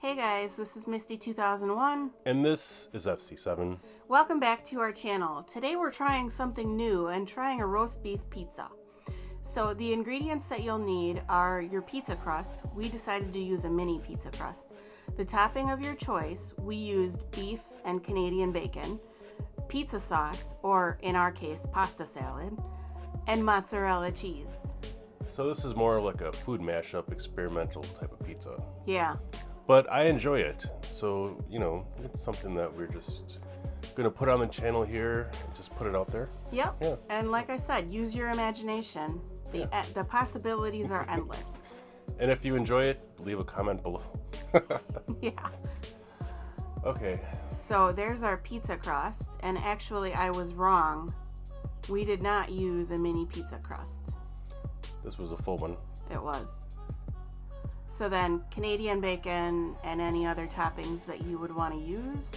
Hey guys, this is Misty 2001. And this is FC7. Welcome back to our channel. Today we're trying something new and trying a roast beef pizza. So the ingredients that you'll need are your pizza crust. We decided to use a mini pizza crust. The topping of your choice, we used beef and Canadian bacon, pizza sauce, or in our case, pasta salad, and mozzarella cheese. So this is more like a food mashup, experimental type of pizza. Yeah. But I enjoy it. So, it's something that we're just going to put on the channel here and just put it out there. Yep. Yeah. And like I said, use your imagination. The possibilities are endless. And if you enjoy it, leave a comment below. Yeah. Okay. So there's our pizza crust. And actually, I was wrong. We did not use a mini pizza crust. This was a full one. It was. So then Canadian bacon and any other toppings that you would want to use.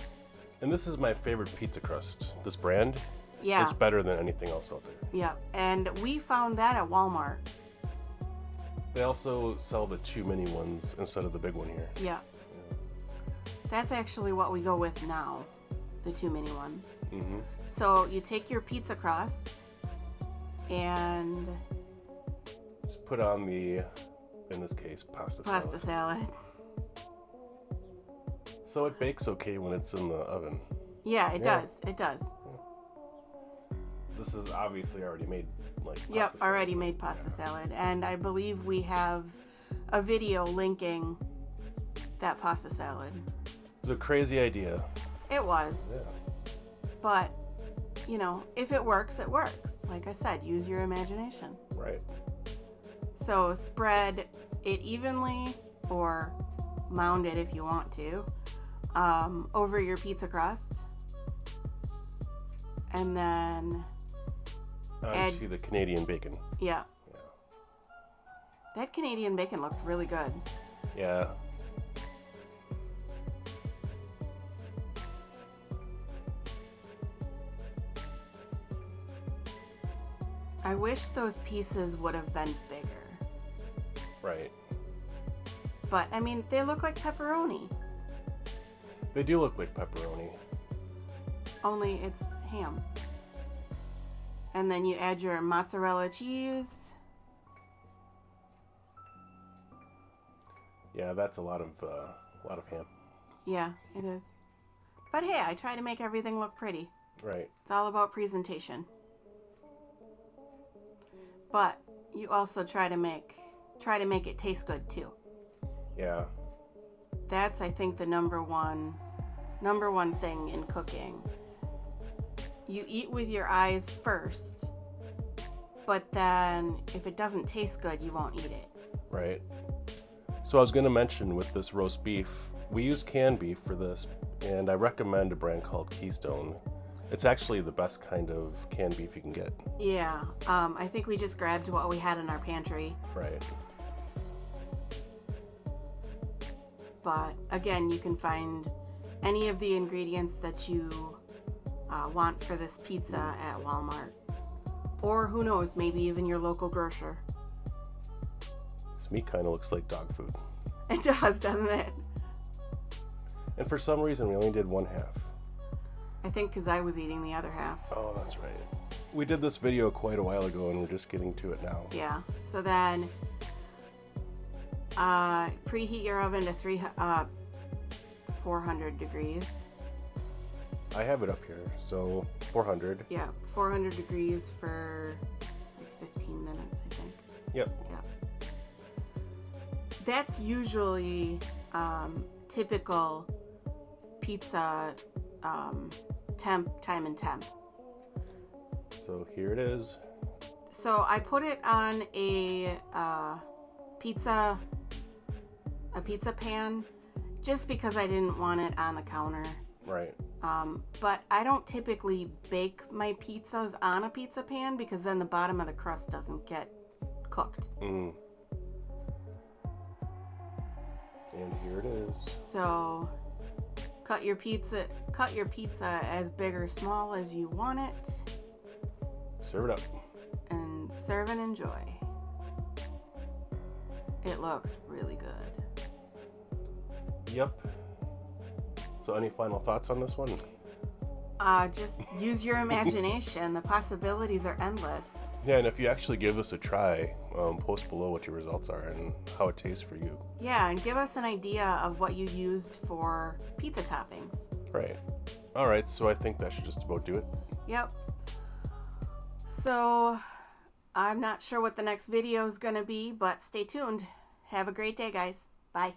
And this is my favorite pizza crust. This brand, Yeah. it's better than anything else out there. Yeah. And we found that at Walmart. They also sell the 2 mini ones instead of the big one here. Yeah. That's actually what we go with now. The 2 mini ones. Mm-hmm. So you take your pizza crust and Just put on the, in this case, pasta salad. So it bakes okay when it's in the oven. Yeah, it does. It does. This is obviously already made, like pasta Yep, salad. already made pasta salad. And I believe we have a video linking that pasta salad. It was a crazy idea. It was. Yeah. But, if it works, it works. Like I said, use your imagination. Right. So spread it evenly or mound it if you want to over your pizza crust. And then Onto the Canadian bacon. Yeah. That Canadian bacon looked really good. Yeah. I wish those pieces would have been bigger. Right. But, they look like pepperoni. They do look like pepperoni. Only it's ham. And then you add your mozzarella cheese. Yeah, that's a lot of ham. Yeah, it is. But hey, I try to make everything look pretty. Right. It's all about presentation. But you also try to make it taste good too. Yeah. That's, I think, the number one thing in cooking. You eat with your eyes first, but then if it doesn't taste good, you won't eat it. Right. So I was going to mention with this roast beef, we use canned beef for this, and I recommend a brand called Keystone. It's actually the best kind of canned beef you can get. Yeah, I think we just grabbed what we had in our pantry. Right. But again, you can find any of the ingredients that you want for this pizza at Walmart. Or who knows, maybe even your local grocer. This meat kind of looks like dog food. It does, doesn't it? And for some reason, we only did one half. I think because I was eating the other half. Oh, that's right. We did this video quite a while ago, and we're just getting to it now. Yeah, so then preheat your oven to 400 degrees. I have it up here, so 400. Yeah, 400 degrees for like 15 minutes, I think. Yep. Yeah. That's usually typical pizza time and temp. So here it is. So I put it on a pizza pan just because I didn't want it on the counter. Right. But I don't typically bake my pizzas on a pizza pan because then the bottom of the crust doesn't get cooked. Mm. And here it is. So cut your pizza as big or small as you want it. Serve it up. And serve and enjoy. It looks really good. Yep. So any final thoughts on this one? Just use your imagination. The possibilities are endless. Yeah, and if you actually give this a try, post below what your results are and how it tastes for you. Yeah, and give us an idea of what you used for pizza toppings. Right. All right, so I think that should just about do it. Yep. So, I'm not sure what the next video is going to be, but stay tuned. Have a great day, guys. Bye.